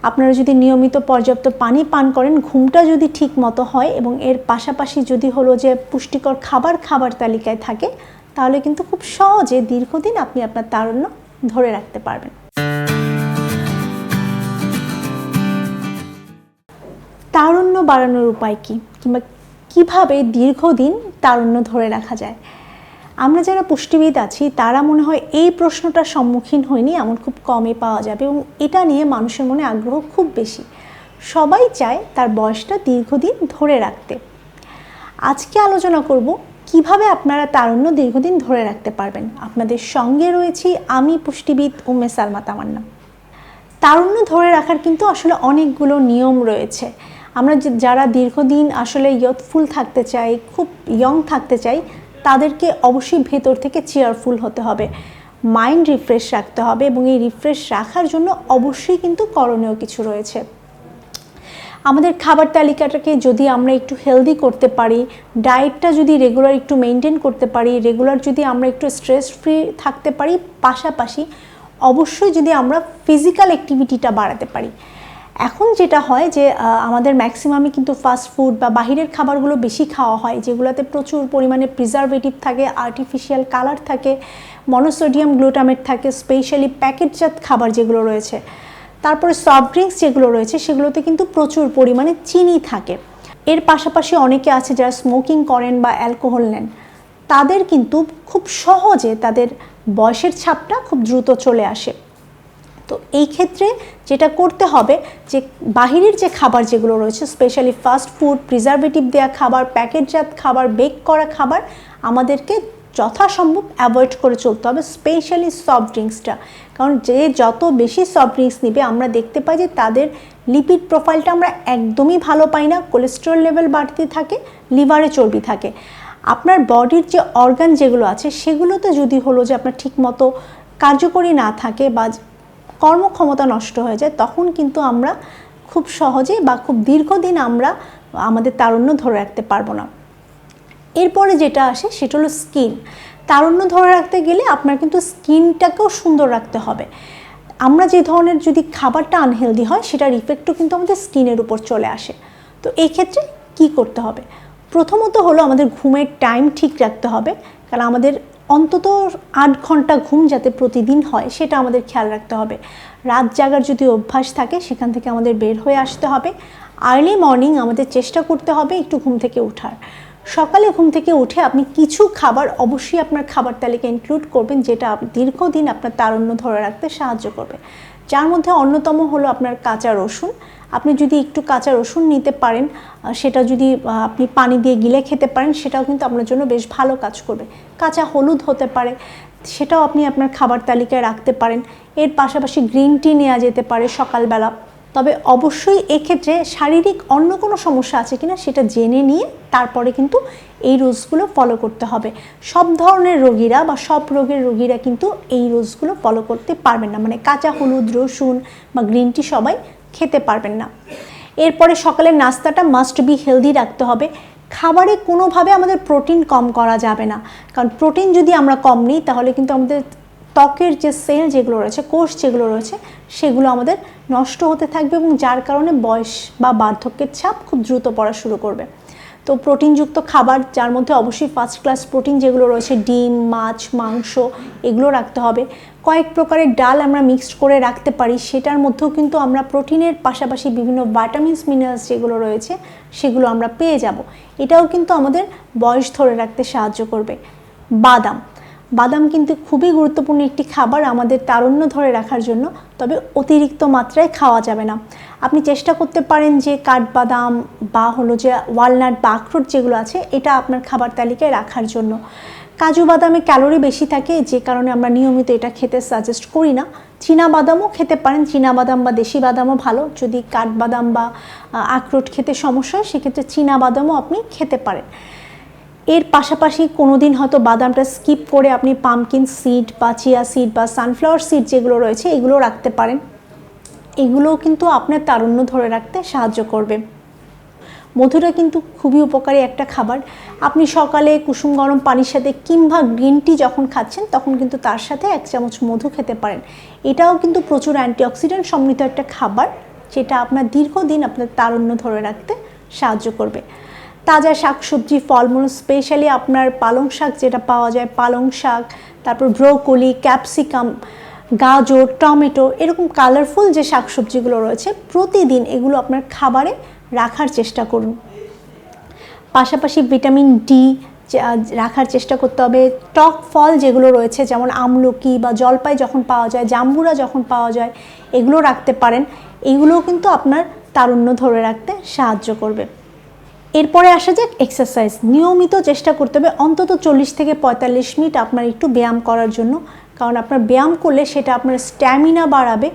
আপনারা যদি নিয়মিত পর্যাপ্ত পানি পান করেন, ঘুমটা যদি ঠিক মতো হয় এবং এর পাশাপাশি যদি হলো যে পুষ্টিকর খাবার তালিকায় থাকে, তাহলে কিন্তু খুব সহজে দীর্ঘদিন আপনি আপনার তারুণ্য ধরে রাখতে পারবেন। তারুণ্য বাড়ানোর উপায় কী, কিংবা কীভাবে দীর্ঘদিন তারুণ্য ধরে রাখা যায়? আমরা যারা পুষ্টিবিদ আছি তারা মনে হয় এই প্রশ্নটার সম্মুখীন হয়নি এমন খুব কমই পাওয়া যাবে, এবং এটা নিয়ে মানুষের মনে আগ্রহ খুব বেশি। সবাই চায় তার বয়সটা দীর্ঘদিন ধরে রাখতে। আজকে আলোচনা করব কিভাবে আপনারা তারুণ্য দীর্ঘদিন ধরে রাখতে পারবেন। আপনাদের সঙ্গে রয়েছি আমি পুষ্টিবিদ উম্মে সালমা তামান্না। তারুণ্য ধরে রাখার কিন্তু আসলে অনেকগুলো নিয়ম রয়েছে। আমরা যারা দীর্ঘদিন আসলে ইয়থফুল থাকতে চাই, খুব ইয়ং থাকতে চাই, তাদেরকে অবশ্যই ভেতর থেকে চেয়ারফুল হতে হবে, মাইন্ড রিফ্রেশ রাখতে হবে, এবং এই রিফ্রেশ রাখার জন্য অবশ্যই কিন্তু করণীয় কিছু রয়েছে। আমাদের খাবার তালিকাটাকে যদি আমরা একটু হেলদি করতে পারি, ডায়েটটা যদি রেগুলার একটু মেনটেন করতে পারি, রেগুলার যদি আমরা একটু স্ট্রেস ফ্রি থাকতে পারি, পাশাপাশি অবশ্যই যদি আমরা ফিজিক্যাল অ্যাক্টিভিটিটা বাড়াতে পারি। এখন যেটা হয় যে আমাদের ম্যাক্সিমামই কিন্তু ফাস্ট ফুড বা বাহিরের খাবারগুলো বেশি খাওয়া হয়, যেগুলোতে প্রচুর পরিমাণে প্রিজারভেটিভ থাকে, আর্টিফিশিয়াল কালার থাকে, মনোসোডিয়াম গ্লুটামেট থাকে, স্পেশালি প্যাকেটজাত খাবার যেগুলো রয়েছে। তারপরে সফট ড্রিঙ্কস যেগুলো রয়েছে সেগুলোতে কিন্তু প্রচুর পরিমাণে চিনি থাকে। এর পাশাপাশি অনেকে আছে যারা স্মোকিং করেন বা অ্যালকোহল নেন, তাদের কিন্তু খুব সহজে তাদের বয়সের ছাপটা খুব দ্রুত চলে আসে। তো এই ক্ষেত্রে যেটা করতে হবে যে বাহিরের যে খাবার যেগুলো রয়েছে, স্পেশালি ফাস্ট ফুড, প্রিজারভেটিভ দেওয়া খাবার, প্যাকেটজাত খাবার, বেক করা খাবার আমাদেরকে যথাসম্ভব অ্যাভয়েড করে চলতে হবে, স্পেশালি সফট ড্রিঙ্কসটা। কারণ যে যত বেশি সফট ড্রিঙ্কস নিবে আমরা দেখতে পাই যে তাদের লিপিড প্রোফাইলটা আমরা একদমই ভালো পাই না, কোলেস্টেরল লেভেল বাড়তে থাকে, লিভারে চর্বি থাকে। আপনার বডির যে অর্গান যেগুলো আছে সেগুলোতে যদি হলো যে আপনার ঠিকমতো কার্যকরী না থাকে বা কর্মক্ষমতা নষ্ট হয়ে যায়, তখন কিন্তু আমরা খুব সহজে বা খুব দীর্ঘদিন আমরা আমাদের তারুণ্য ধরে রাখতে পারবো না। এরপরে যেটা আসে সেটা হলো স্কিন। তারুণ্য ধরে রাখতে গেলে আপনার কিন্তু স্কিনটাকেও সুন্দর রাখতে হবে। আমরা যে ধরনের যদি খাবারটা আনহেলদি হয় সেটার ইফেক্টও কিন্তু আমাদের স্কিনের উপর চলে আসে। তো এই ক্ষেত্রে কি করতে হবে? প্রথমত হলো আমাদের ঘুমের টাইম ঠিক রাখতে হবে, কারণ আমাদের অন্তত 8 ঘন্টা ঘুম যাতে প্রতিদিন হয় সেটা আমাদের খেয়াল রাখতে হবে। রাত জাগার যদি অভ্যাস থাকে সেখান থেকে আমাদের বের হয়ে আসতে হবে। আর্লি মর্নিং আমাদের চেষ্টা করতে হবে একটু ঘুম থেকে ওঠার। সকালে ঘুম থেকে উঠে আপনি কিছু খাবার অবশ্যই আপনার খাবার তালিকায় ইনক্লুড করবেন, যেটা দীর্ঘদিন আপনার তারুণ্য ধরে রাখতে সাহায্য করবে। যার মধ্যে অন্যতম হলো আপনার কাঁচা রসুন। আপনি যদি একটু কাঁচা রসুন নিতে পারেন, সেটা যদি আপনি পানি দিয়ে গিলে খেতে পারেন, সেটাও কিন্তু আপনার জন্য বেশ ভালো কাজ করবে। কাঁচা হলুদ হতে পারে, সেটাও আপনি আপনার খাবার তালিকায় রাখতে পারেন। এর পাশাপাশি গ্রিন টি নেওয়া যেতে পারে সকালবেলা। তবে অবশ্যই এক্ষেত্রে শারীরিক অন্য কোনো সমস্যা আছে কিনা সেটা জেনে নিয়ে তারপরে কিন্তু এই রুলসগুলো ফলো করতে হবে। সব ধরনের রোগীরা বা সব রোগের রোগীরা কিন্তু এই রুলসগুলো ফলো করতে পারবেন না, মানে কাঁচা হলুদ, রসুন বা গ্রিন টি সবাই খেতে পারবেন না। এরপরে সকালের নাস্তাটা মাস্ট বি হেলদি রাখতে হবে। খাবারে কোনোভাবে আমাদের প্রোটিন কম করা যাবে না, কারণ প্রোটিন যদি আমরা কম নিই তাহলে কিন্তু আমাদের ত্বকের যে সেল যেগুলো রয়েছে, কোষ যেগুলো রয়েছে, সেগুলো আমাদের নষ্ট হতে থাকবে, এবং যার কারণে বয়স বা বার্ধক্যের ছাপ খুব দ্রুত পড়া শুরু করবে। তো প্রোটিনযুক্ত খাবার, যার মধ্যে অবশ্যই ফার্স্ট ক্লাস প্রোটিন যেগুলো রয়েছে, ডিম, মাছ, মাংস, এগুলো রাখতে হবে। কয়েক প্রকারের ডাল আমরা মিক্সড করে রাখতে পারি, সেটার মধ্যেও কিন্তু আমরা প্রোটিনের পাশাপাশি বিভিন্ন ভাইটামিনস, মিনারেলস যেগুলো রয়েছে সেগুলো আমরা পেয়ে যাব। এটাও কিন্তু আমাদের বয়স ধরে রাখতে সাহায্য করবে। বাদাম কিন্তু খুবই গুরুত্বপূর্ণ একটি খাবার আমাদের তারুণ্য ধরে রাখার জন্য, তবে অতিরিক্ত মাত্রায় খাওয়া যাবে না। আপনি চেষ্টা করতে পারেন যে কাঠবাদাম বা হলো যে ওয়ালনাট বা আখরোট যেগুলো আছে এটা আপনার খাবার তালিকায় রাখার জন্য। কাজু বাদামে ক্যালোরি বেশি থাকে, যে কারণে আমরা নিয়মিত এটা খেতে সাজেস্ট করি না। চীনা বাদামও খেতে পারেন, চীনা বাদাম বা দেশি বাদামও ভালো। যদি কাঠবাদাম বা আখরোট খেতে সমস্যা হয় সেক্ষেত্রে চীনা বাদামও আপনি খেতে পারেন। এর পাশাপাশি কোনো দিন হয়তো বাদামটা স্কিপ করে আপনি পামকিন সিড বা চিয়া সিড বা সানফ্লাওয়ার সিড যেগুলো রয়েছে এগুলো রাখতে পারেন। এগুলোও কিন্তু আপনার তারুণ্য ধরে রাখতে সাহায্য করবে। মধুটা কিন্তু খুবই উপকারী একটা খাবার। আপনি সকালে কুসুম গরম পানির সাথে কিংবা গ্রিন টি যখন খাচ্ছেন তখন কিন্তু তার সাথে 1 চামচ মধু খেতে পারেন। এটাও কিন্তু প্রচুর অ্যান্টিঅক্সিডেন্ট সমৃদ্ধ একটা খাবার, যেটা আপনার দীর্ঘদিন আপনার তারুণ্য ধরে রাখতে সাহায্য করবে। তাজা শাকসবজি, ফলমূল, স্পেশালি আপনার পালং শাক যেটা পাওয়া যায়, পালং শাক, তারপর ব্রোকলি, ক্যাপসিকাম, গাজর, টমেটো, এরকম কালারফুল যে শাকসবজিগুলো রয়েছে প্রতিদিন এগুলো আপনার খাবারে রাখার চেষ্টা করুন। পাশাপাশি ভিটামিন ডি রাখার চেষ্টা করতে হবে। টক ফল যেগুলো রয়েছে যেমন আমলকি বা জলপাই যখন পাওয়া যায়, জাম্বুরা যখন পাওয়া যায়, এগুলো রাখতে পারেন। এগুলোও কিন্তু আপনার তারুণ্য ধরে রাখতে সাহায্য করবে। এরপরে আসা যাক এক্সারসাইজ। নিয়মিত চেষ্টা করতে হবে অন্তত 40 থেকে 45 মিনিট আপনার একটু ব্যায়াম করার জন্য, কারণ আপনার ব্যায়াম করলে সেটা আপনার স্ট্যামিনা বাড়াবে।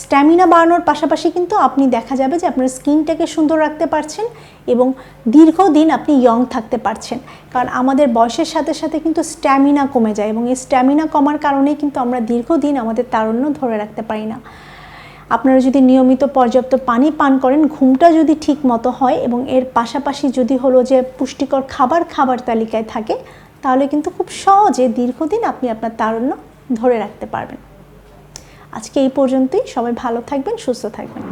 স্ট্যামিনা বাড়ানোর পাশাপাশি কিন্তু আপনি দেখা যাবে যে আপনার স্কিনটাকে সুন্দর রাখতে পারছেন এবং দীর্ঘদিন আপনি ইয়ং থাকতে পারছেন। কারণ আমাদের বয়সের সাথে সাথে কিন্তু স্ট্যামিনা কমে যায় এবং এই স্ট্যামিনা কমার কারণেই কিন্তু আমরা দীর্ঘদিন আমাদের তারুণ্য ধরে রাখতে পারি না। আপনারা যদি নিয়মিত পর্যাপ্ত পানি পান করেন, ঘুমটা যদি ঠিক মতো হয় এবং এর পাশাপাশি যদি হলো যে পুষ্টিকর খাবার তালিকায় থাকে, তাহলে কিন্তু খুব সহজে দীর্ঘদিন আপনি আপনার তারুণ্য ধরে রাখতে পারবেন। আজকে এই পর্যন্তই। সবাই ভালো থাকবেন, সুস্থ থাকবেন।